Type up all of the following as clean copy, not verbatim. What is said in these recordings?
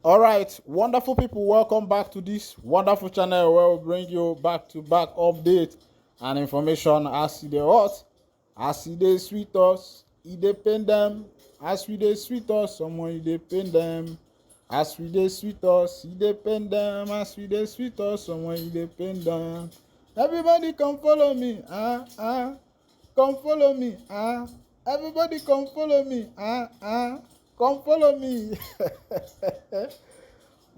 All right, wonderful people, welcome back to this wonderful channel where we bring you back-to-back update and information as e dey hot, as e dey sweet us, e dey pain them. As we dey sweet us, someone e dey pain them. As we dey sweet us, e dey pain them. As we dey sweet us, someone e dey pain them. Everybody come follow me, come follow me, everybody come follow me, come follow me.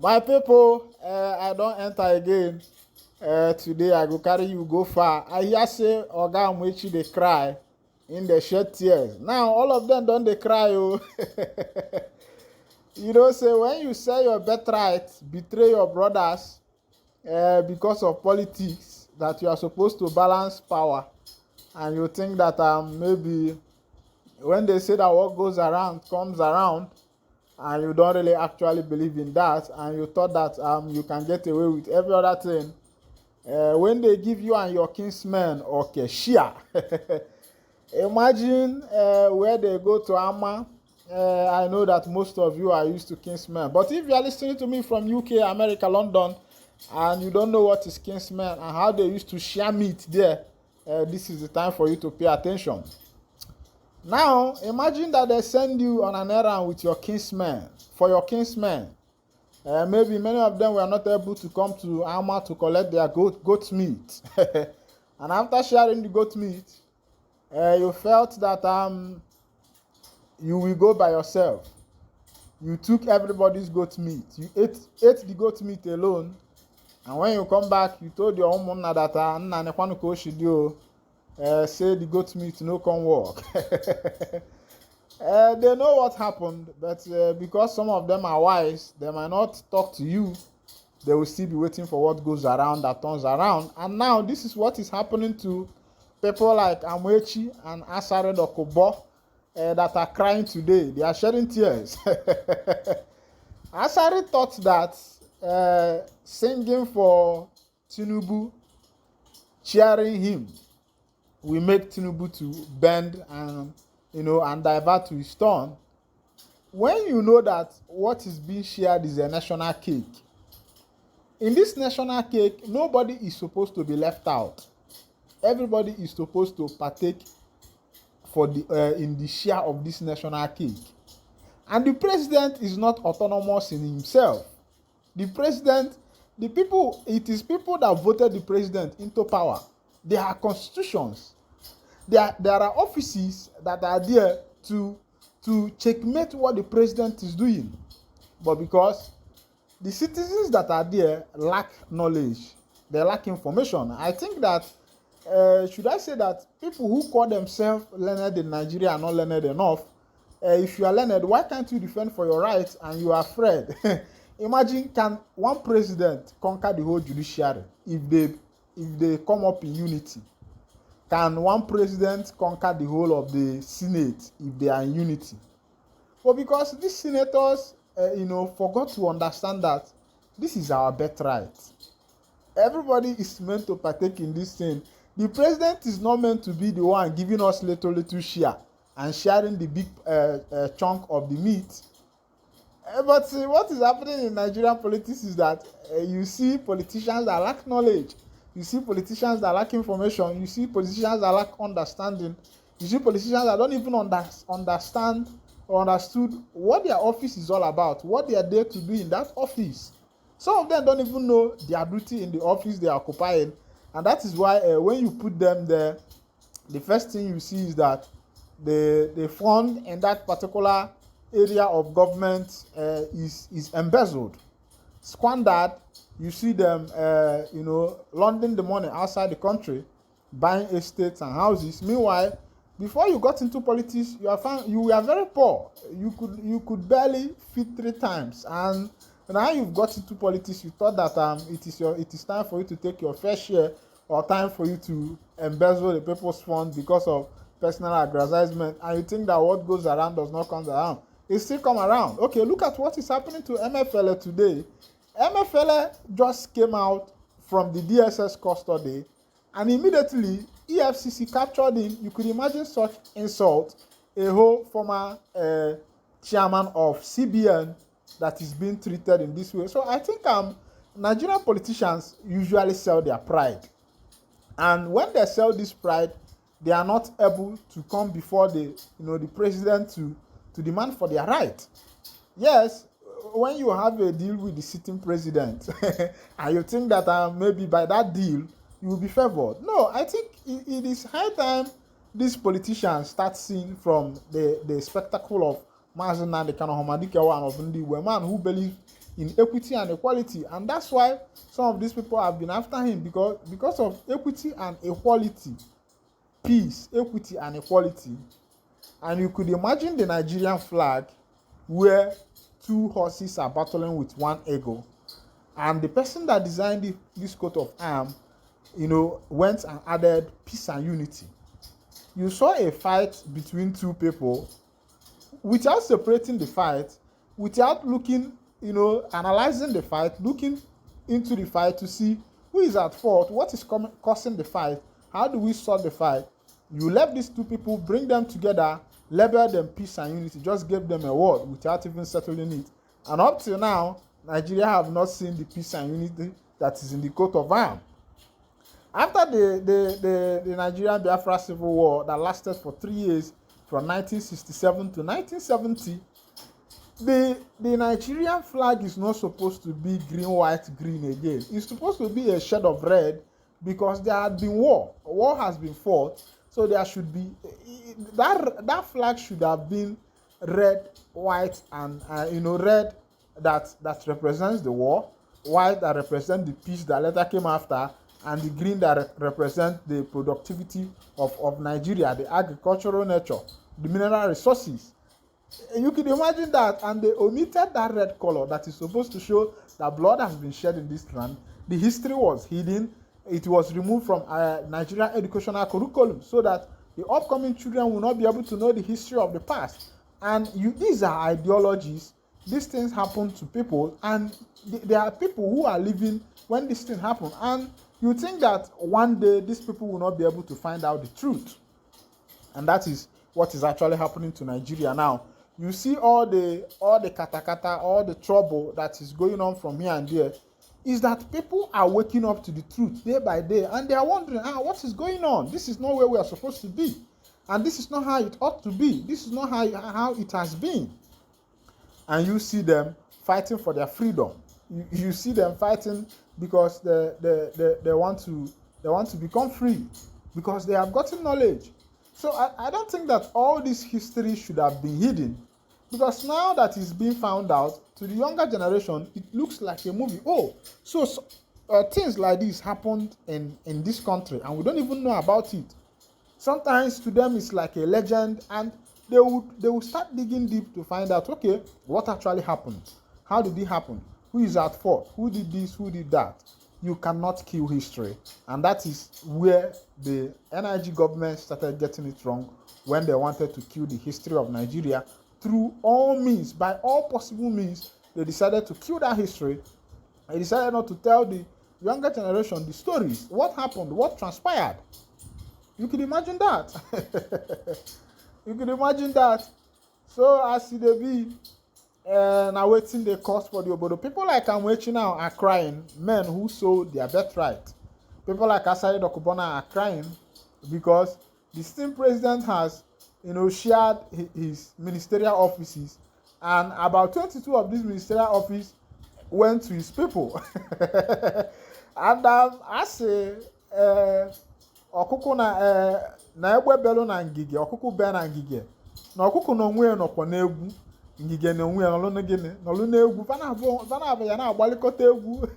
My people, I don't enter again. Today I go carry you go far. I hear say Oga Amaechi dey cry, in dey shed tears. Now all of them don dey cry oh. You know say when you sell your birthright, betray your brothers because of politics, that you are supposed to balance power, and you think that maybe when they say that what goes around comes around, and you don't really actually believe in that, and you thought that you can get away with every other thing, when they give you and your kinsmen okay share. Imagine where they go to Ama. I know that most of you are used to kinsmen, but if you are listening to me from UK, America, London, and you don't know what is kinsmen and how they used to share meat there, this is the time for you to pay attention. Now, imagine that they send you on an errand with your kinsmen, for your kinsmen. Maybe many of them were not able to come to Alma to collect their goat meat. And after sharing the goat meat, you felt that you will go by yourself. You took everybody's goat meat. You ate the goat meat alone. And when you come back, you told your own mother that say the goat meat no come work. They know what happened, but because some of them are wise, they might not talk to you. They will still be waiting for what goes around that turns around. And now this is what is happening to people like Amaechi and Asare Dokubo that are crying today. They are shedding tears. Asare thought that singing for Tinubu, cheering him, we make Tinubu to bend and and divert to his turn. When you know that what is being shared is a national cake, in this national cake, nobody is supposed to be left out. Everybody is supposed to partake for in the share of this national cake. And the president is not autonomous in himself. The president, it is people that voted the president into power. There are constitutions. There are offices that are there to checkmate what the president is doing. But because the citizens that are there lack knowledge, they lack information. I think that, should I say that people who call themselves learned in Nigeria are not learned enough. If you are learned, why can't you defend for your rights and you are afraid? Imagine, can one president conquer the whole judiciary if they come up in unity? Can one president conquer the whole of the Senate if they are in unity? Well, because these senators, forgot to understand that this is our birthright. Everybody is meant to partake in this thing. The president is not meant to be the one giving us little share and sharing the big chunk of the meat. But what is happening in Nigerian politics is that you see politicians that lack knowledge. You see politicians that lack information. You see politicians that lack understanding. You see politicians that don't even understand or understood what their office is all about, what they are there to do in that office. Some of them don't even know their duty in the office they are occupying. And that is why when you put them there, the first thing you see is that the fund in that particular area of government is embezzled, squandered. You see them, laundering the money outside the country, buying estates and houses. Meanwhile, before you got into politics, you were very poor. You could barely feed 3 times, and now you've got into politics. You thought that it is time for you to take your fair share, or time for you to embezzle the people's fund because of personal aggrandizement, and you think that what goes around does not come around. It still come around. Okay, look at what is happening to MFL today. MFL just came out from the DSS custody, and immediately EFCC captured him. You could imagine such insult. A whole former chairman of CBN that is being treated in this way. So I think Nigerian politicians usually sell their pride. And when they sell this pride, they are not able to come before the president to demand for their right. Yes, when you have a deal with the sitting president and you think that maybe by that deal you will be favored. No, I think it is high time these politicians start seeing from the spectacle of Mazi Nnamdi Kanu and of Ndi, a man who believes in equity and equality, and that's why some of these people have been after him, because of equity and equality, peace, equity and equality. And you could imagine the Nigerian flag where two horses are battling with one eagle, and the person that designed this coat of arms, went and added peace and unity. You saw a fight between two people without separating the fight, without looking, analyzing the fight, looking into the fight to see who is at fault, what is causing the fight, how do we solve the fight. You left these two people, bring them together, label them peace and unity, just gave them a word without even settling it. And up till now, Nigeria have not seen the peace and unity that is in the coat of arms. After the Nigerian Biafra Civil War that lasted for 3 years, from 1967 to 1970, the Nigerian flag is not supposed to be green, white, green again. It's supposed to be a shade of red, because there had been war. War has been fought, so there should be that flag should have been red, white, and red that represents the war, white that represents the peace that later came after, and the green that represents the productivity of Nigeria, the agricultural nature, the mineral resources. You can imagine that, and they omitted that red color that is supposed to show that blood has been shed in this land. The history was hidden. It was removed from Nigerian educational curriculum so that the upcoming children will not be able to know the history of the past. And these are ideologies. These things happen to people, and there are people who are living when these things happen. And you think that one day these people will not be able to find out the truth. And that is what is actually happening to Nigeria now. You see all the katakata, all the trouble that is going on from here and there, is that people are waking up to the truth day by day, and they are wondering, what is going on? This is not where we are supposed to be, and this is not how it ought to be. This is not how it has been. And you see them fighting for their freedom. You see them fighting because they want to become free, because they have gotten knowledge. So I don't think that all this history should have been hidden, because now that it's being found out, to the younger generation, it looks like a movie. So things like this happened in this country, and we don't even know about it. Sometimes to them it's like a legend, and they will start digging deep to find out, okay, what actually happened? How did it happen? Who is at fault? Who did this? Who did that? You cannot kill history. And that is where the NIG government started getting it wrong, when they wanted to kill the history of Nigeria. Through all means, by all possible means, they decided to kill that history. They decided not to tell the younger generation the stories, what happened, what transpired. You can imagine that. You can imagine that. So as it be, now waiting the cost for the obodo. People like Amaechi now are crying, men who sold their birthright. People like Asari Dokubona are crying because the sitting president has, shared his ministerial offices, and about 22 of these ministerial offices went to his people. And I say, ọkụkụ na egbe belu na ngige, ọkụkụ be na ngige, na ọkụkụ na onwe no kwa na egwu, ngige na onwe nolu na gini, nolu na egwu, vana abụ ya na agbalikọta egwu.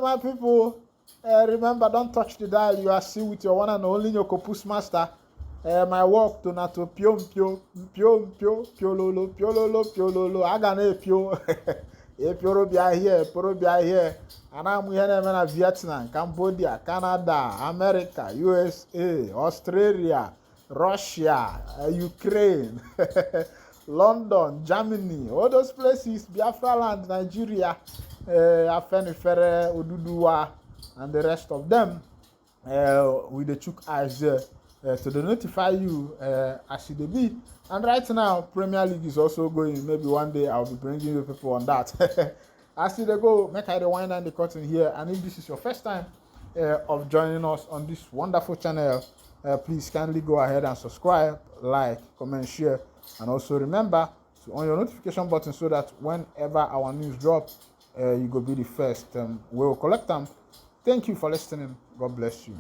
My people, remember, don't touch the dial. You are still with your one and only Nyokopus Master. My work to nato pio lolo, agane pio. Pio bia here. And I'm here in Vietnam, Cambodia, Canada, America, USA, Australia, Russia, Ukraine, London, Germany, all those places, Biafra land, Nigeria, Afenifere, Oduduwa, and the rest of them, with the chook eyes there. to notify you as it be. And right now, Premier League is also going. Maybe one day I'll be bringing you people on that. As they go, make I the wind and the curtain here. And if this is your first time of joining us on this wonderful channel, please kindly go ahead and subscribe, like, comment, share, and also remember to on your notification button so that whenever our news drop, you go be the first. We'll collect them. Thank you for listening. God bless you.